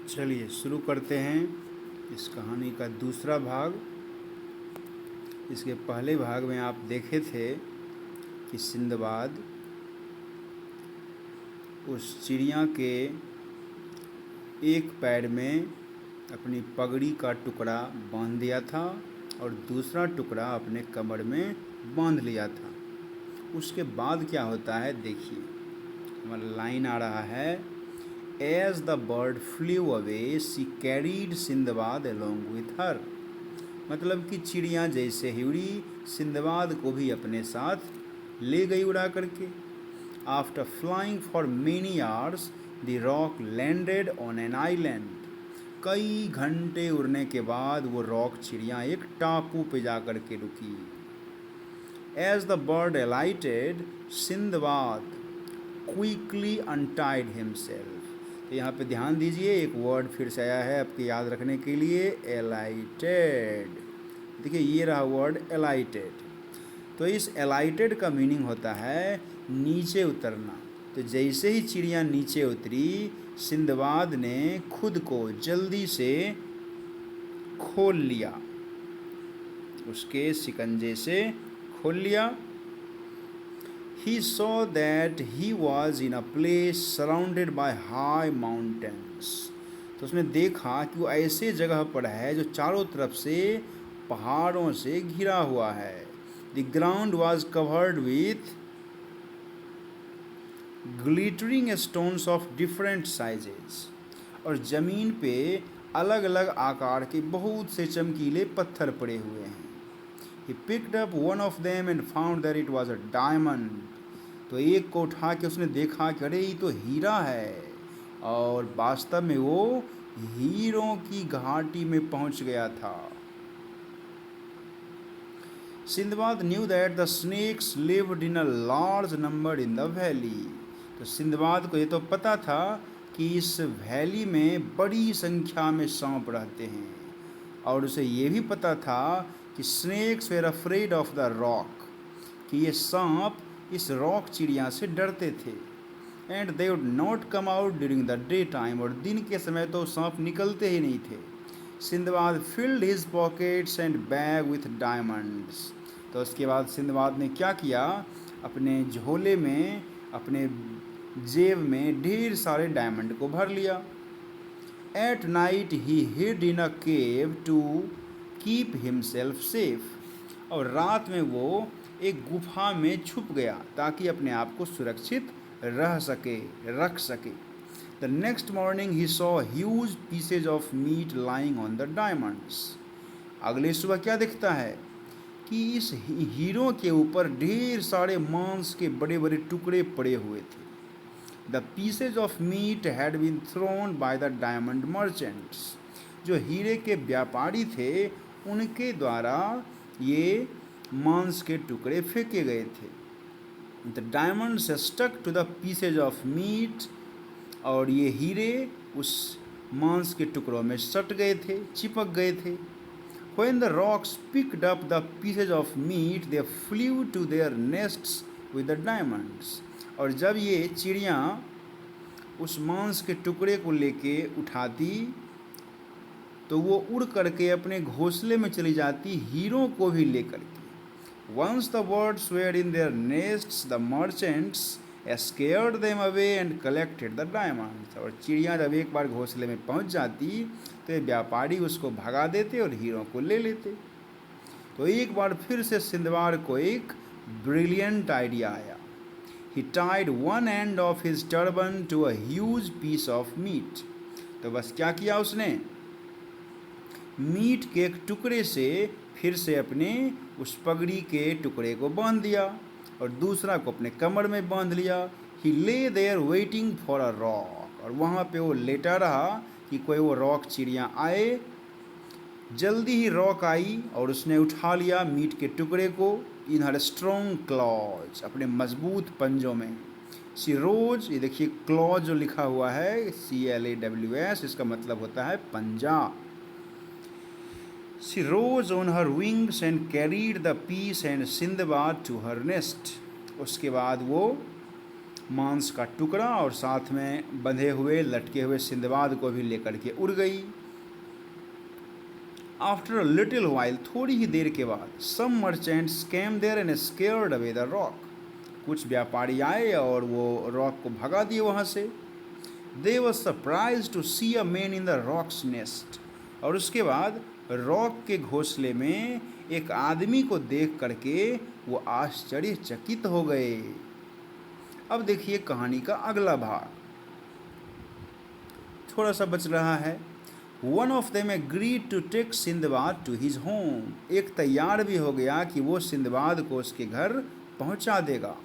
चलिए शुरू करते हैं इस कहानी का दूसरा भाग। इसके पहले भाग में आप देखे थे कि सिंदबाद उस चिड़िया के एक पैर में अपनी पगड़ी का टुकड़ा बांध दिया था और दूसरा टुकड़ा अपने कमर में बांध लिया था। उसके बाद क्या होता है देखिए, हमारा लाइन आ रहा है, As the bird flew away, she carried Sinbad along with her। मतलब कि चिड़िया जैसे ही उड़ी, सिंदबाद को भी अपने साथ ले गई उड़ा करके। After flying for many hours, the rock landed on an island। कई घंटे उड़ने के बाद वो रॉक चिड़िया एक टापू पे जा कर के रुकी। As the bird alighted, Sinbad quickly untied himself। तो यहाँ पे ध्यान दीजिए, एक वर्ड फिर से आया है आपके याद रखने के लिए, एलाइटेड। देखिए ये रहा वर्ड एलाइटेड। तो इस एलाइटेड का मीनिंग होता है नीचे उतरना। तो जैसे ही चिड़िया नीचे उतरी, सिंदबाद ने खुद को जल्दी से खोल लिया, उसके शिकंजे से खोल लिया। He saw that he was in a place surrounded by high mountains। तो उसने देखा कि वो ऐसे जगह पर है जो चारों तरफ से पहाड़ों से घिरा हुआ है। The ground was covered with glittering stones of different sizes। और ज़मीन पे अलग अलग आकार के बहुत से चमकीले पत्थर पड़े हुए हैं। He picked up one of them and found that it was a diamond। तो एक को उठा के उसने देखा कि अरे ये तो हीरा है, और वास्तव में वो हीरों की घाटी में पहुंच गया था। Sindbad knew that the snakes lived in a large number in the valley. तो सिंदबाद को ये तो पता था कि इस वैली में बड़ी संख्या में सांप रहते हैं, और उसे ये भी पता था कि snakes were afraid of the rock, कि ये सांप इस रॉक चिड़िया से डरते थे। And they would not come out during the day time, और दिन के समय तो सांप निकलते ही नहीं थे। Sinbad field his pockets and bag with diamonds. तो उसके बाद सिंदबाद ने क्या किया, अपने झोले में, अपने जेब में ढेर सारे डायमंड को भर लिया। At night he hid in a cave to keep himself safe. और रात में वो एक गुफा में छुप गया ताकि अपने आप को सुरक्षित रख सके। The next morning he saw huge pieces of meet lying on the diamonds. अगले सुबह क्या दिखता है कि इस हीरो के ऊपर ढेर सारे मांस के बड़े बड़े टुकड़े पड़े हुए थे। The pieces of meat had been thrown by the diamond merchants. जो हीरे के व्यापारी थे उनके द्वारा ये मांस के टुकड़े फेंके गए थे। The diamonds stuck to the pieces of meat. और ये हीरे उस मांस के टुकड़ों में सट गए थे, चिपक गए थे। When the rocks picked up the pieces of meat, they flew to their nests with the diamonds। और जब ये चिड़िया उस मांस के टुकड़े को लेके उठाती तो वो उड़ करके अपने घोंसले में चली जाती, हीरो को भी लेकर के। Once the birds were in their nests, the merchants scared them away and collected the diamonds। और चिड़िया जब एक बार घोंसले में पहुंच जाती तो ये व्यापारी उसको भगा देते और हीरो को ले लेते। तो एक बार फिर से सिंदबाद को एक ब्रिलियंट आइडिया आया। He tied one end of his turban to a huge piece of meat। तो बस क्या किया उसने, मीट के एक टुकड़े से फिर से अपने उस पगड़ी के टुकड़े को बांध दिया और दूसरा को अपने कमर में बांध लिया। He lay there waiting for a rock। और वहाँ पे वो लेटा रहा कि कोई वो रॉक चिड़िया आए। जल्दी ही रॉक आई और उसने उठा लिया मीट के टुकड़े को इन हर स्ट्रॉन्ग क्लॉज, अपने मजबूत पंजों में। सी रोज, ये देखिए क्लॉज जो लिखा हुआ है CLAWS, इसका मतलब होता है पंजा। She rose on her wings and carried the piece and Sindbad to her nest। उसके बाद वो मांस का टुकड़ा और साथ में बंधे हुए लटके हुए सिंदबाद को भी लेकर के उड़ गई। आफ्टर अ लिटिल वाइल, थोड़ी ही देर के बाद, some merchants came there and scared away the roc, कुछ व्यापारी आए और वो रॉक को भगा दिए वहाँ से। They was surprise to see a man in the roc's nest, और उसके बाद रॉक के घोंसले में एक आदमी को देख करके वो आश्चर्यचकित हो गए। अब देखिए कहानी का अगला भाग, थोड़ा सा बच रहा है। One of them agreed to take Sindbad to his home, एक तैयार भी हो गया कि वो सिंदबाद को उसके घर पहुंचा देगा।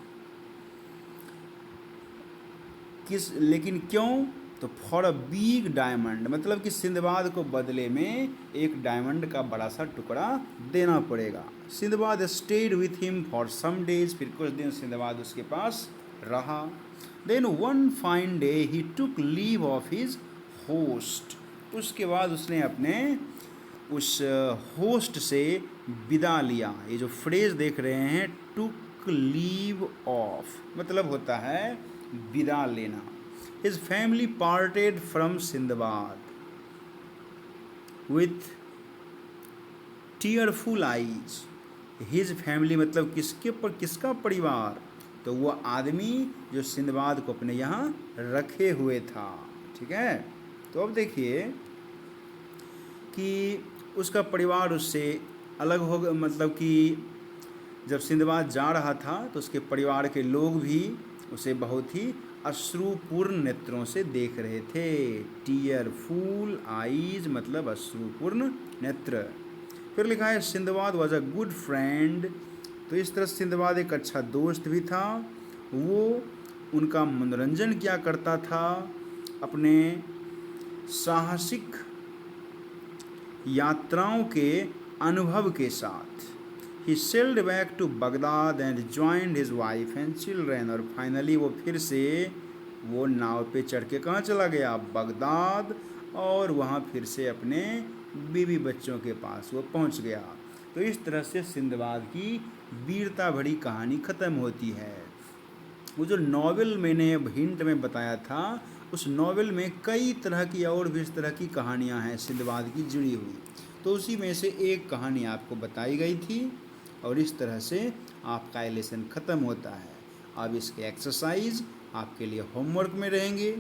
लेकिन क्यों? तो फॉर अ बिग डायमंड, मतलब कि सिंदबाद को बदले में एक डायमंड का बड़ा सा टुकड़ा देना पड़ेगा। Sindbad stayed with him for some days, फिर कुछ दिन सिंदबाद उसके पास रहा। Then one fine day he took leave of his host, उसके बाद उसने अपने उस होस्ट से विदा लिया। ये जो फ्रेज देख रहे हैं, टुक लीव ऑफ, मतलब होता है विदा लेना। His family parted from Sindbad with tearful eyes. His family मतलब किसका परिवार? तो वो आदमी जो सिंदबाद को अपने यहाँ रखे हुए था। ठीक है, तो अब देखिए कि उसका परिवार उससे अलग हो गया, मतलब कि जब सिंदबाद जा रहा था तो उसके परिवार के लोग भी उसे बहुत ही अश्रुपूर्ण नेत्रों से देख रहे थे। टीयरफुल आईज मतलब अश्रुपूर्ण नेत्र। फिर लिखा है Sinbad was a good friend, तो इस तरह सिंदबाद एक अच्छा दोस्त भी था। वो उनका मनोरंजन किया करता था अपने साहसिक यात्राओं के अनुभव के साथ। He sailed back to Baghdad and joined his wife and children, और फाइनली वो फिर से वो नाव पे चढ़ के कहाँ चला गया? बगदाद, और वहाँ फिर से अपने बीवी बच्चों के पास वो पहुँच गया। तो इस तरह से सिंदबाद की वीरता भरी कहानी ख़त्म होती है। वो जो नॉवेल मैंने हिंट में बताया था, उस नॉवेल में कई तरह की और भी इस तरह की कहानियाँ हैं सिंदबाद की जुड़ी हुई, तो उसी में से एक कहानी आपको बताई गई थी, और इस तरह से आपका ये लेसन ख़त्म होता है। अब इसके एक्सरसाइज आपके लिए होमवर्क में रहेंगे।